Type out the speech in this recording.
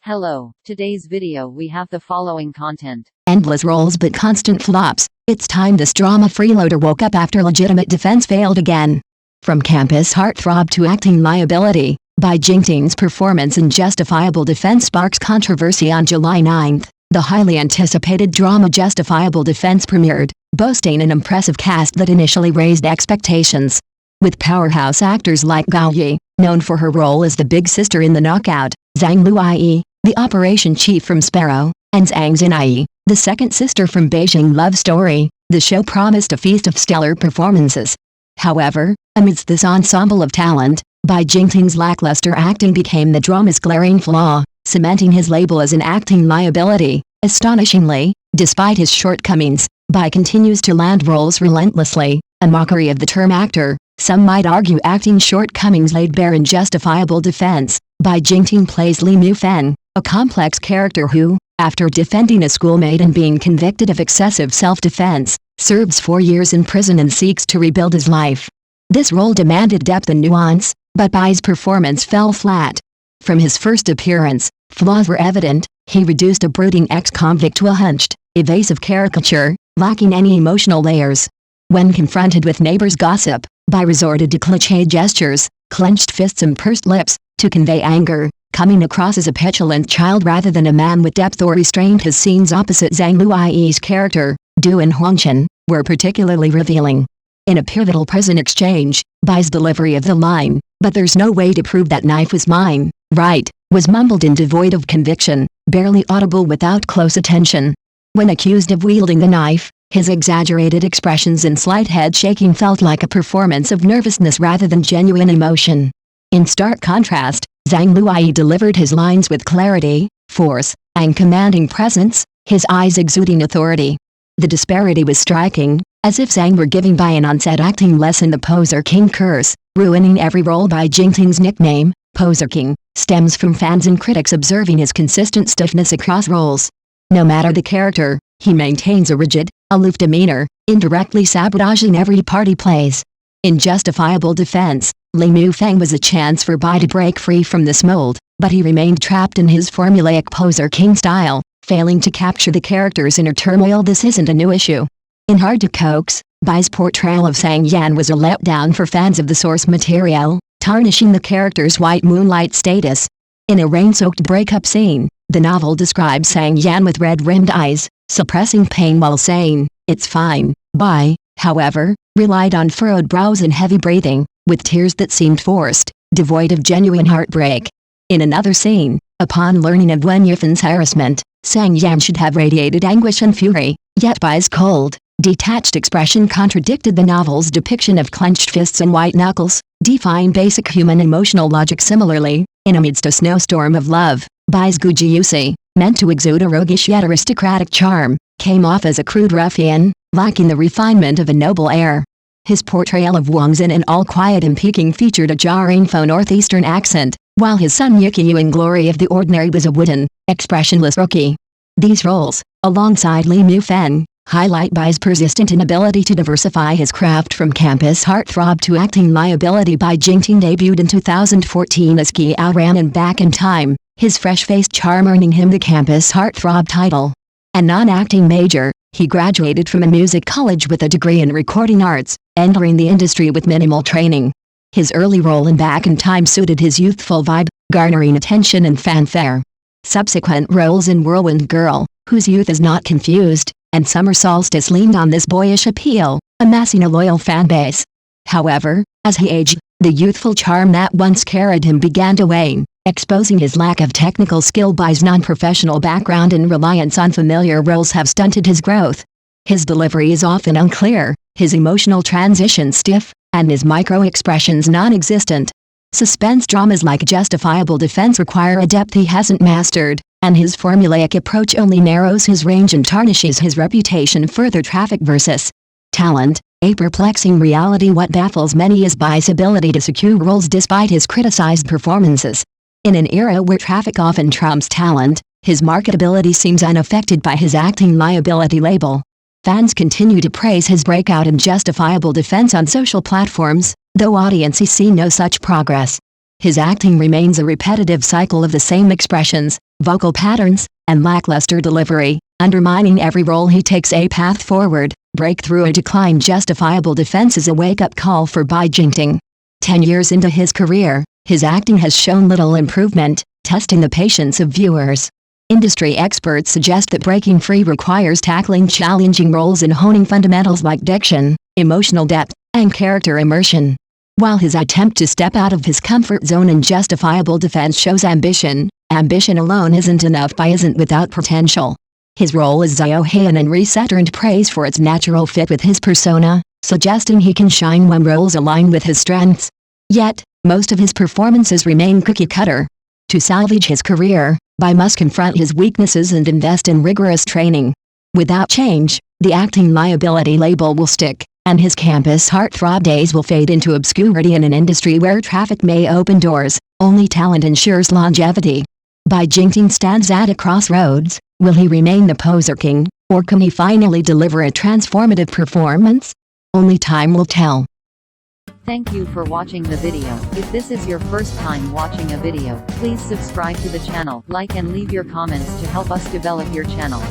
Hello, today's video we have the following content. Endless roles but constant flops. It's time this drama freeloader woke up after Legitimate Defense failed again. From campus heartthrob to acting liability, Bai Jingting's performance in Justifiable Defense sparks controversy on July 9th. The highly anticipated drama Justifiable Defense premiered, boasting an impressive cast that initially raised expectations. With powerhouse actors like Gao Ye, known for her role as the big sister in The Knockout, Zhang Luyi, the operation chief from Sparrow, and Zhang Xinyi, the second sister from Beijing Love Story, the show promised a feast of stellar performances. However, amidst this ensemble of talent, Bai Jingting's lackluster acting became the drama's glaring flaw, cementing his label as an acting liability. Astonishingly, despite his shortcomings, Bai continues to land roles relentlessly, a mockery of the term actor. Some might argue acting shortcomings laid bare in Justifiable Defense. Bai Jingting plays Li Mufeng, a complex character who, after defending a schoolmate and being convicted of excessive self-defense, serves 4 years in prison and seeks to rebuild his life. This role demanded depth and nuance, but Bai's performance fell flat. From his first appearance, flaws were evident. He reduced a brooding ex-convict to a hunched, evasive caricature, lacking any emotional layers. When confronted with neighbors' gossip, Bai resorted to cliché gestures, clenched fists and pursed lips, to convey anger, coming across as a petulant child rather than a man with depth or restraint. His scenes opposite Zhang Luyi's character, Du and Huangchen, were particularly revealing. In a pivotal prison exchange, Bai's delivery of the line, "But there's no way to prove that knife was mine, right?" was mumbled and devoid of conviction, barely audible without close attention. When accused of wielding the knife, his exaggerated expressions and slight head shaking felt like a performance of nervousness rather than genuine emotion. In stark contrast, Zhang Luyi delivered his lines with clarity, force, and commanding presence, his eyes exuding authority. The disparity was striking, as if Zhang were giving Bai an on-set acting lesson. The Poser King curse, ruining every role. Bai Jingting's nickname, Poser King, stems from fans and critics observing his consistent stiffness across roles. No matter the character, he maintains a rigid, aloof demeanor, indirectly sabotaging every part he plays. In Justifiable Defense, Li Mufeng was a chance for Bai to break free from this mold, but he remained trapped in his formulaic Poser King style, failing to capture the character's inner turmoil. This isn't a new issue. In Hard to Coax, Bai's portrayal of Sang Yan was a letdown for fans of the source material, tarnishing the character's white moonlight status. In a rain-soaked breakup scene, the novel describes Sang Yan with red-rimmed eyes, suppressing pain while saying, "It's fine." Bai, however, relied on furrowed brows and heavy breathing, with tears that seemed forced, devoid of genuine heartbreak. In another scene, upon learning of Wen Yifen's harassment, Sang Yan should have radiated anguish and fury, yet Bai's cold, detached expression contradicted the novel's depiction of clenched fists and white knuckles, defying basic human emotional logic. Similarly, in Amidst a Snowstorm of Love, Bai's Gujiusi, meant to exude a roguish yet aristocratic charm, came off as a crude ruffian, lacking the refinement of a noble air. His portrayal of Wang Xin in All Quiet and Peking featured a jarring faux northeastern accent, while his son Yiqiu in Glory of the Ordinary was a wooden, expressionless rookie. These roles, alongside Li Mufeng, highlight Bai's persistent inability to diversify his craft. From campus heartthrob to acting liability, Bai Jingting debuted in 2014 as Gao Ye in Back in Time, his fresh-faced charm earning him the campus heartthrob title. A non-acting major, he graduated from a music college with a degree in recording arts, entering the industry with minimal training. His early role in Back in Time suited his youthful vibe, garnering attention and fanfare. Subsequent roles in Whirlwind Girl, Whose Youth Is Not Confused, and Summer Solstice leaned on this boyish appeal, amassing a loyal fanbase. However, as he aged, the youthful charm that once carried him began to wane, exposing his lack of technical skill. Bai's non-professional background and reliance on familiar roles have stunted his growth. His delivery is often unclear, his emotional transitions stiff, and his micro-expressions non-existent. Suspense dramas like Justifiable Defense require a depth he hasn't mastered, and his formulaic approach only narrows his range and tarnishes his reputation further. Traffic versus talent, a perplexing reality. What baffles many is Bai's ability to secure roles despite his criticized performances. In an era where traffic often trumps talent, his marketability seems unaffected by his acting liability label. Fans continue to praise his breakout in Justifiable Defense on social platforms, though audiences see no such progress. His acting remains a repetitive cycle of the same expressions, vocal patterns, and lackluster delivery, undermining every role he takes. A path forward, breakthrough or decline. Justifiable Defense is a wake-up call for Bai Jingting. 10 years into his career, his acting has shown little improvement, testing the patience of viewers. Industry experts suggest that breaking free requires tackling challenging roles and honing fundamentals like diction, emotional depth, and character immersion. While his attempt to step out of his comfort zone in Justifiable Defense shows ambition, ambition alone isn't enough. Bai isn't without potential. His role as Gao Ye in Reset earned praise for its natural fit with his persona, suggesting he can shine when roles align with his strengths. Yet, most of his performances remain cookie-cutter. To salvage his career, Bai must confront his weaknesses and invest in rigorous training. Without change, the acting liability label will stick, and his campus heartthrob days will fade into obscurity. In an industry where traffic may open doors, only talent ensures longevity. Bai Jingting stands at a crossroads. Will he remain the poser king, or can he finally deliver a transformative performance? Only time will tell. Thank you for watching the video. If this is your first time watching a video, please subscribe to the channel, like and leave your comments to help us develop your channel.